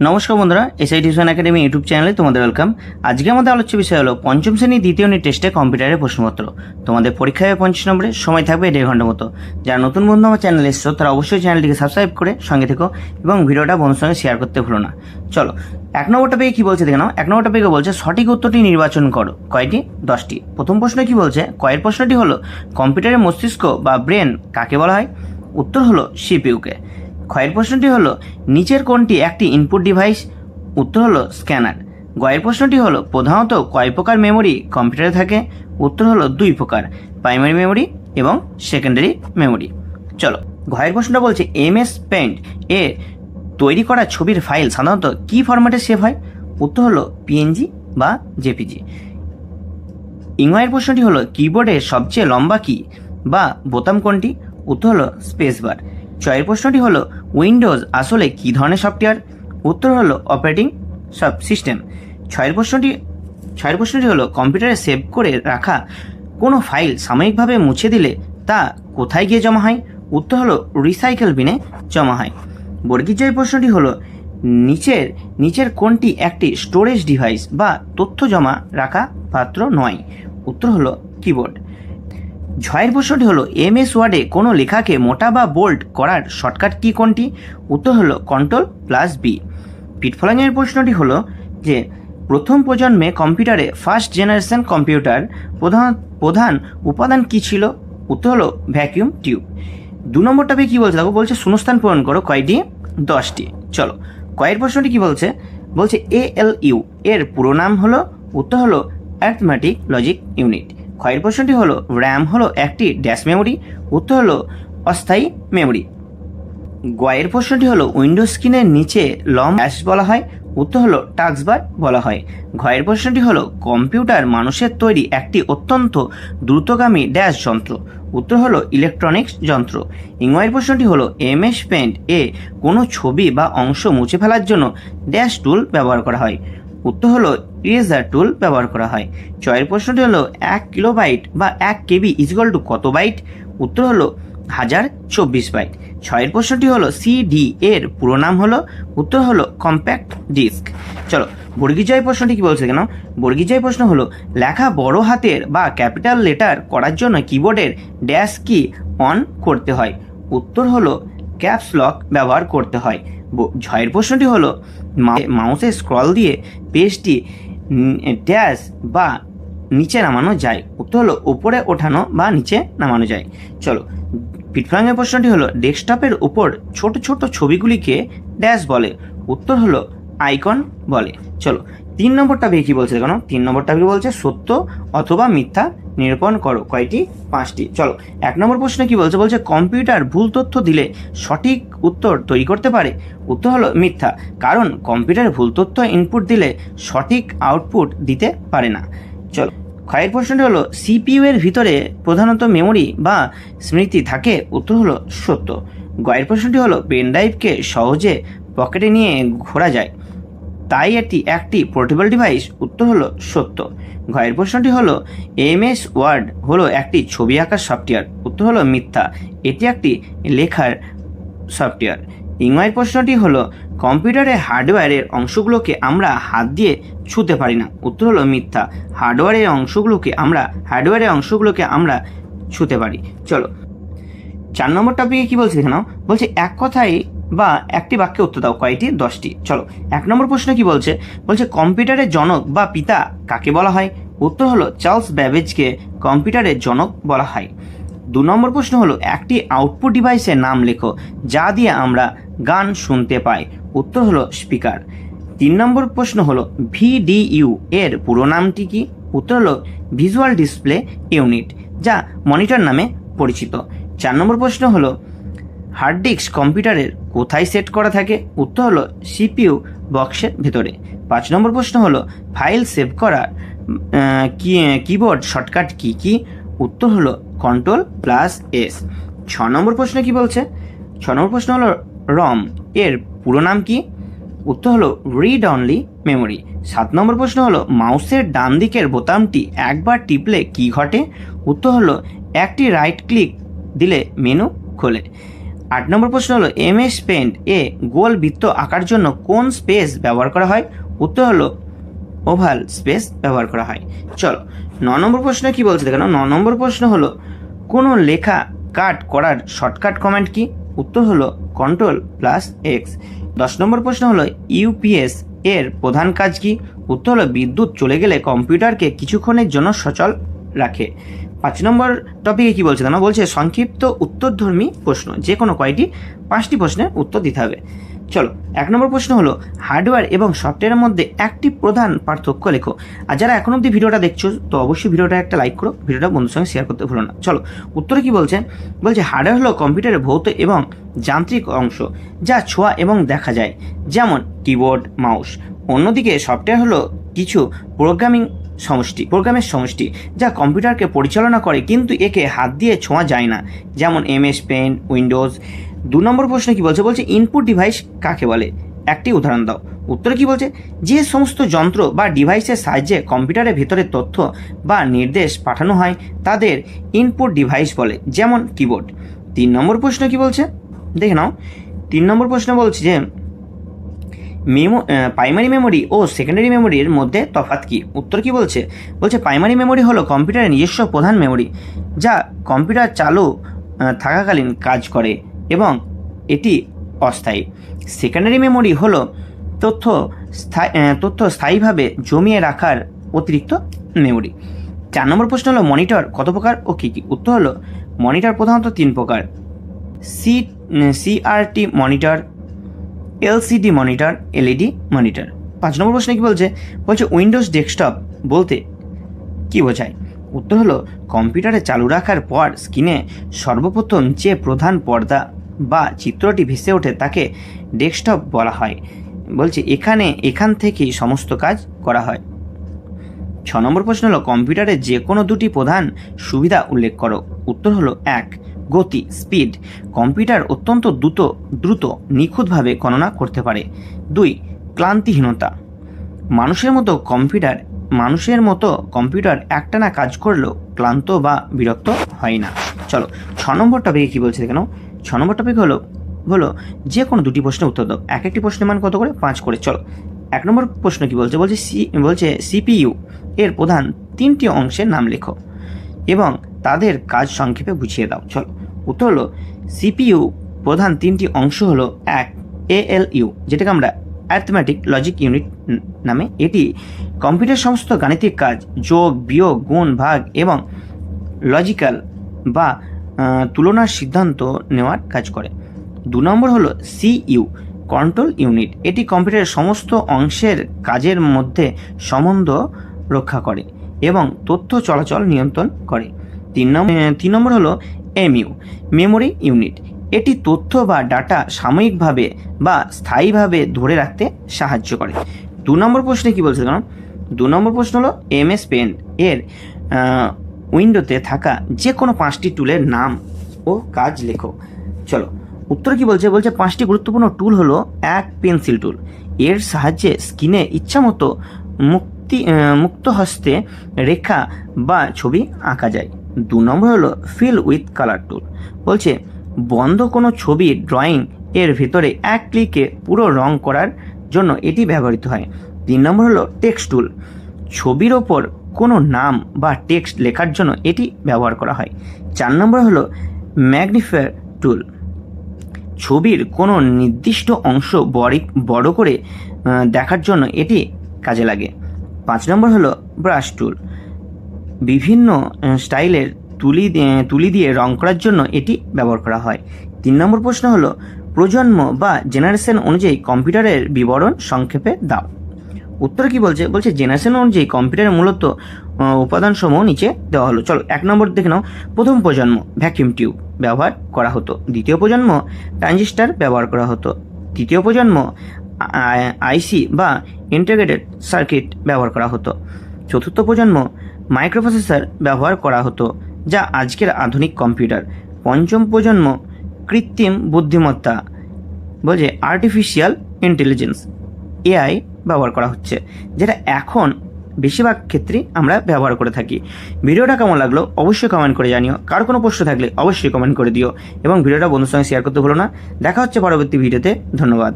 নমস্কার বন্ধুরা, SI tuition academy YouTube চ্যানেলে তোমাদের ওয়েলকাম। আজকে আমাদের আলোচ্য বিষয় হলো পঞ্চম শ্রেণী দ্বিতীয় ইউনিট টেস্টে কম্পিউটারের প্রশ্নপত্র। তোমাদের পরীক্ষা হবে 50 নম্বরে, সময় থাকবে 1.5 ঘন্টার মতো। যারা নতুন বন্ধু আমার চ্যানেলে এসছো তারা অবশ্যই চ্যানেলটিকে সাবস্ক্রাইব করে সঙ্গে থেকো এবং ভিডিওটা বন্ধুর সঙ্গে শেয়ার করতে ভুলো না। চলো, 1 নম্বর টপিকে কি বলছে দেখে নাও। 1 নম্বর টপিকে বলছে সঠিক উত্তরটি নির্বাচন করো। কয়টি? 10টি। প্রথম প্রশ্ন কি বলছে, কয়ের প্রশ্নটি হলো কম্পিউটারের মস্তিষ্ক বা ব্রেন কাকে বলা হয়? উত্তর হলো সিপিইউকে। ক্ষয়ের প্রশ্নটি হলো নিচের কোনটি একটি ইনপুট ডিভাইস? উত্তর হলো স্ক্যানার। গয়ের প্রশ্নটি হলো প্রধানত কয় প্রকার মেমোরি কম্পিউটারে থাকে? উত্তর হলো 2 প্রকার, প্রাইমারি মেমোরি এবং সেকেন্ডারি মেমোরি। চলো, ঘয়ের প্রশ্নটা বলছে MS পেইন্ট এ তৈরি করা ছবির ফাইল সাধারণত কি ফরম্যাটে সেভ হয়? উত্তর হলো PNG বা JPG। ইংয়ের প্রশ্নটি হলো কিবোর্ডের সবচেয়ে লম্বা কি বা বোতাম কোনটি? উত্তর হলো স্পেস বার। ছয়ের প্রশ্নটি হলো উইন্ডোজ আসলে কি ধরনের সফটওয়্যার? উত্তর হলো অপারেটিং সিস্টেম। ছয়ের প্রশ্নটি হলো কম্পিউটারে সেভ করে রাখা কোনো ফাইল সাময়িকভাবে মুছে দিলে তা কোথায় গিয়ে জমা হয়? উত্তর হলো রিসাইকেল বিনে জমা হয়। বর্গীর জয়ের প্রশ্নটি হলো নিচের কোনটি একটি স্টোরেজ ডিভাইস বা তথ্য জমা রাখা পাত্র নয়? উত্তর হলো কিবোর্ড। ঝয়ের প্রশ্নটি হলো MS ওয়ার্ডে কোনো লেখাকে মোটা বা বোল্ড করার শর্টকাট কি কোনটি? উত্তর হলো Ctrl+B। পিটফলাংয়ের প্রশ্নটি হলো যে প্রথম প্রজন্মে কম্পিউটারে ফার্স্ট জেনারেশন কম্পিউটার প্রধান উপাদান কি ছিল? উত্তর হলো ভ্যাকিউম টিউব। 2 নম্বরটাতে কি বলছে দেখো, বলছে শূন্যস্থান পূরণ করো। কয়টি? 10টি। চলো, কয়ের প্রশ্নটি কি বলছে ALU এর পুরো নাম হলো? উত্তর হলো অ্যারিথমেটিক লজিক ইউনিট। ক্ষয়ের প্রশ্নটি হলো র্যাম হলো একটি ড্যাশ মেমোরি? উত্তর হলো অস্থায়ী মেমোরি। গয়ের প্রশ্নটি হলো উইন্ডোজ স্ক্রিনের নিচে ড্যাশ বলা হয়? উত্তর হলো টাস্ক বার বলা হয়। ঘয়ের প্রশ্নটি হলো কম্পিউটার মানুষের তৈরি একটি অত্যন্ত দ্রুতগামী ড্যাশ যন্ত্র? উত্তর হলো ইলেকট্রনিক্স যন্ত্র। ইংয়ের প্রশ্নটি হলো MS পেইন্ট এ কোনো ছবি বা অংশ মুছে ফেলার জন্য ড্যাশ টুল ব্যবহার করা হয়? উত্তর হলো ইরেজার টুল ব্যবহার করা হয়। ছয়ের প্রশ্নটি হলো 1 কিলোবাইট বা 1 KB ইকুয়াল টু কত বাইট? উত্তর হলো 1024 বাইট। ছয়ের প্রশ্নটি হলো CD এর পুরো নাম হলো? উত্তর হলো কম্প্যাক্ট ডিস্ক। চলো, বর্গীজয় প্রশ্নটি কি বলছে কেন? বর্গীজয় প্রশ্ন হলো লেখা বড় হাতের বা ক্যাপিটাল লেটার করার জন্য কিবোর্ডের ড্যাশ কি অন করতে হয়? উত্তর হলো ক্যাপস লক ব্যবহার করতে হয়। ঝয়ের প্রশ্নটি হলো মাউসে স্ক্রল দিয়ে পেজটি ড্যাশ বা নিচে নামানো যায়? উত্তর হলো উপরে ওঠানো বা নিচে নামানো যায়। চলো, পিটফ্লাংয়ের প্রশ্নটি হলো ডেস্কটপের উপর ছোট ছোট ছবিগুলিকে ড্যাশ বলে? উত্তর হলো আইকন বলে। চলো, 3 নম্বরটা কি বলছে দেখো। 3 নম্বরটা বলছে সত্য অথবা মিথ্যা নিরূপণ করো। কয়টি? 5টি। চলো, 1 নম্বর প্রশ্ন কি বলছে কম্পিউটার ভুল তথ্য দিলে সঠিক উত্তর তৈরি করতে পারে? উত্তর হলো মিথ্যা, কারণ কম্পিউটারে ভুল তথ্য ইনপুট দিলে সঠিক আউটপুট দিতে পারে না। চলো, ক্ষয়ের প্রশ্নটি হলো CPU এর ভিতরে প্রধানত মেমোরি বা স্মৃতি থাকে? উত্তর হলো সত্য। গয়ের প্রশ্নটি হলো পেন ড্রাইভকে সহজে পকেটে নিয়ে ঘোরা যায়, তাই এটি একটি পোর্টেবল ডিভাইস? উত্তর হলো সত্য। ঘয়ের প্রশ্নটি হলো MS ওয়ার্ড হলো একটি ছবি আঁকার সফটওয়্যার? উত্তর হলো মিথ্যা, এটি একটি লেখার সফটওয়্যার। ইংয়ের প্রশ্নটি হলো কম্পিউটারের হার্ডওয়্যারের অংশগুলোকে আমরা হাত দিয়ে ছুঁতে পারি না? উত্তর হলো মিথ্যা, হার্ডওয়্যারের অংশগুলোকে আমরা ছুঁতে পারি। চলো, 4 নম্বর টপিকে কি বলছে এখানে? বলছে এক কথায় বা একটি বাক্যে উত্তর দাও। কয়টি? 10টি। চলো, 1 নম্বর প্রশ্ন কি বলছে কম্পিউটারের জনক বা পিতা কাকে বলা হয়? উত্তর হলো চার্লস ব্যাবেজকে কম্পিউটারের জনক বলা হয়। 2 নম্বর প্রশ্ন হলো একটি আউটপুট ডিভাইসের নাম লেখো যা দিয়ে আমরা গান শুনতে পাই? উত্তর হলো স্পিকার। 3 নম্বর প্রশ্ন হলো VDU এর পুরো নামটি কি? উত্তর হলো ভিজুয়াল ডিসপ্লে ইউনিট, যা মনিটর নামে পরিচিত। 4 নম্বর প্রশ্ন হলো হার্ড ডিস্ক কম্পিউটারের কোথায় সেট করা থাকে? উত্তর হলো CPU বক্সের ভেতরে। 5 নম্বর প্রশ্ন হলো ফাইল সেভ করার কিবোর্ড শর্টকাট কি কি? উত্তর হলো Ctrl+S। 6 নম্বর প্রশ্ন কি বলছে? 6 নম্বর প্রশ্ন হলো ROM এর পুরো নাম কি? উত্তর হলো রিড অনলি মেমোরি। 7 নম্বর প্রশ্ন হলো মাউসের ডান দিকের বোতামটি একবার টিপলে কি ঘটে? উত্তর হলো একটি রাইট ক্লিক দিলে মেনু খোলে। 8 নম্বর প্রশ্ন হলো MS পেন্ট এ গোল বৃত্ত আঁকার জন্য কোন স্পেস ব্যবহার করা হয়? উত্তর হলো ওভাল স্পেস ব্যবহার করা হয়। চলো 9 নম্বর প্রশ্ন কি বলছে দেখো। 9 নম্বর প্রশ্ন হলো কোনো লেখা কাট করার শর্টকাট কমান্ড কি? উত্তর হলো Ctrl+X। 10 নম্বর প্রশ্ন হলো ইউপিএস এর প্রধান কাজ কি? উত্তর হলো বিদ্যুৎ চলে গেলে কম্পিউটারকে কিছুক্ষণের জন্য সচল রাখে। 5 নম্বর টপিকে কি বলছে জানো? বলছে সংক্ষিপ্ত উত্তরধর্মী প্রশ্ন, যে কোনো কয়টি 5টি প্রশ্নের উত্তর দিতে হবে। চলো 1 নম্বর প্রশ্ন হলো হার্ডওয়্যার এবং সফটওয়্যারের মধ্যে একটি প্রধান পার্থক্য লেখো। আর যারা এখন অবধি ভিডিওটা দেখছো তো অবশ্যই ভিডিওটা একটা লাইক করো, ভিডিওটা বন্ধুর সঙ্গে শেয়ার করতে ভুলো না। চলো উত্তরে কি বলছে? বলছে হার্ডওয়্যার হলো কম্পিউটারের ভৌত এবং যান্ত্রিক অংশ যা ছোঁয়া এবং দেখা যায়, যেমন কিবোর্ড, মাউস। অন্যদিকে সফটওয়্যার হলো কিছু প্রোগ্রামের সমষ্টি যা কম্পিউটারকে পরিচালনা করে কিন্তু একে হাত দিয়ে ছোঁয়া যায় না, যেমন MS পেন্ট, উইন্ডোজ। 2 নম্বর প্রশ্ন কি বলছে? বলছে ইনপুট ডিভাইস কাকে বলে? একটি উদাহরণ দাও। উত্তরে কি বলছে? যে সমস্ত যন্ত্র বা ডিভাইসের সাহায্যে কম্পিউটারের ভেতরে তথ্য বা নির্দেশ পাঠানো হয় তাদের ইনপুট ডিভাইস বলে, যেমন কিবোর্ড। 3 নম্বর প্রশ্ন কি বলছে দেখে নাও। 3 নম্বর প্রশ্ন বলছে যে প্রাইমারি মেমোরি ও সেকেন্ডারি মেমোরির মধ্যে তফাৎ কি? উত্তর কি বলছে? বলছে প্রাইমারি মেমোরি হলো কম্পিউটারের নিজস্ব প্রধান মেমোরি যা কম্পিউটার চালু থাকাকালীন কাজ করে এবং এটি অস্থায়ী। সেকেন্ডারি মেমোরি হলো তথ্য স্থায়ীভাবে জমিয়ে রাখার অতিরিক্ত মেমোরি। 4 নম্বর প্রশ্ন হলো মনিটর কত প্রকার ও কী কী? উত্তর হলো মনিটর প্রধানত 3 প্রকার: CRT monitor, LCD monitor, LED monitor. 5 নম্বর প্রশ্নে কি বলছে? বলছে উইন্ডোজ ডেস্কটপ বলতে কি বোঝায়? উত্তর হলো কম্পিউটারে চালু রাখার পর স্ক্রিনে সর্বপ্রথম যে প্রধান পর্দা বা চিত্রটি ভেসে ওঠে তাকে ডেস্কটপ বলা হয়। বলছে এখান থেকেই সমস্ত কাজ করা হয়। 6 নম্বর প্রশ্ন হলো কম্পিউটারের যে কোনো 2টি প্রধান সুবিধা উল্লেখ করো। উত্তর হলো 1 গতি স্পিড, কম্পিউটার অত্যন্ত দ্রুত নিখুঁতভাবে গণনা করতে পারে। 2 ক্লান্তিহীনতা, মানুষের মতো কম্পিউটার একটানা কাজ করলেও ক্লান্ত বা বিরক্ত হয় না। চলো 6 নম্বর টপিকে কী বলছে দেখে নাও। 6 নম্বর টপিক হলো যে কোনো 2টি প্রশ্নের উত্তর দাও। এক একটি প্রশ্নের মান কত করে? 5 করে। চলো 1 নম্বর প্রশ্ন কি বলছে? বলছে CPU এর প্রধান 3টি অংশের নাম লেখো এবং তাদের কাজ সংক্ষেপে বুঝিয়ে দাও। চলো উত্তর হলো CPU প্রধান 3টি অংশ হলো 1 ALU, যেটাকে আমরা অ্যারিথমেটিক লজিক ইউনিট নামে। এটি কম্পিউটার সমস্ত গাণিতিক কাজ, যোগ, বিয়োগ, গুণ, ভাগ এবং লজিক্যাল বা তুলনার সিদ্ধান্ত নেওয়ার কাজ করে। 2 নম্বর হলো CU কন্ট্রোল ইউনিট, এটি কম্পিউটারের সমস্ত অংশের কাজের মধ্যে সম্বন্ধ রক্ষা করে এবং তথ্য চলাচল নিয়ন্ত্রণ করে। 3 নম্বর হলো MU মেমোরি ইউনিট, এটি তথ্য বা ডাটা সাময়িকভাবে বা স্থায়ীভাবে ধরে রাখতে সাহায্য করে। 2 নম্বর প্রশ্নে কি বলছে কারণ 2 নম্বর প্রশ্ন হলো MS পেন্ট এর উইন্ডোতে থাকা যে কোনো 5টি টুলের নাম ও কাজ লেখো। চলো উত্তর কি বলছে? বলছে 5টি গুরুত্বপূর্ণ টুল হলো 1 পেন্সিল টুল, এর সাহায্যে স্ক্রিনে ইচ্ছামতো মুক্ত হস্তে রেখা বা ছবি আঁকা যায়। 2 নম্বর হলো ফিল উইথ কালার টুল, বলছে বন্ধ কোনো ছবি ড্রয়িং এর ভেতরে 1 ক্লিকে পুরো রং করার জন্য এটি ব্যবহৃত হয়। 3 নম্বর হলো টেক্সট টুল, ছবির ওপর কোনো নাম বা টেক্সট লেখার জন্য এটি ব্যবহার করা হয়। 4 নম্বর হলো ম্যাগনিফায়ার টুল, ছবির কোনো নির্দিষ্ট অংশ বড় করে দেখার জন্য এটি কাজে লাগে। 5 নম্বর হলো ব্রাশ টুল, বিভিন্ন স্টাইলের তুলি দিয়ে রং করার জন্য এটি ব্যবহার করা হয়। 3 নম্বর প্রশ্ন হলো প্রজন্ম বা জেনারেশন অনুযায়ী কম্পিউটারের বিবরণ সংক্ষেপে দাও। উত্তর কি বলছে? বলছে জেনারেশন অনুযায়ী কম্পিউটারের মূলত উপাদানসমূহ নিচে দেওয়া হলো। চলো 1 নম্বর দেখে নাও। প্রথম প্রজন্ম ভ্যাকিউম টিউব ব্যবহার করা হতো। দ্বিতীয় প্রজন্ম ট্রানজিস্টার ব্যবহার করা হতো। তৃতীয় প্রজন্ম IC বা ইন্টিগ্রেটেড সার্কিট ব্যবহার করা হতো। চতুর্থ প্রজন্ম মাইক্রোপ্রসেসর ব্যবহার করা হতো, যা আজকের আধুনিক কম্পিউটার। পঞ্চম প্রজন্ম কৃত্রিম বুদ্ধিমত্তা, বলছে আর্টিফিশিয়াল ইন্টেলিজেন্স AI ব্যবহার করা হচ্ছে, যেটা এখন বেশিরভাগ ক্ষেত্রেই আমরা ব্যবহার করে থাকি। ভিডিওটা কেমন লাগলো অবশ্যই কমেন্ট করে জানিও। কার কোনো প্রশ্ন থাকলে অবশ্যই কমেন্ট করে দিও এবং ভিডিওটা বন্ধুর সঙ্গে শেয়ার করতে ভুলো না। দেখা হচ্ছে পরবর্তী ভিডিওতে। ধন্যবাদ।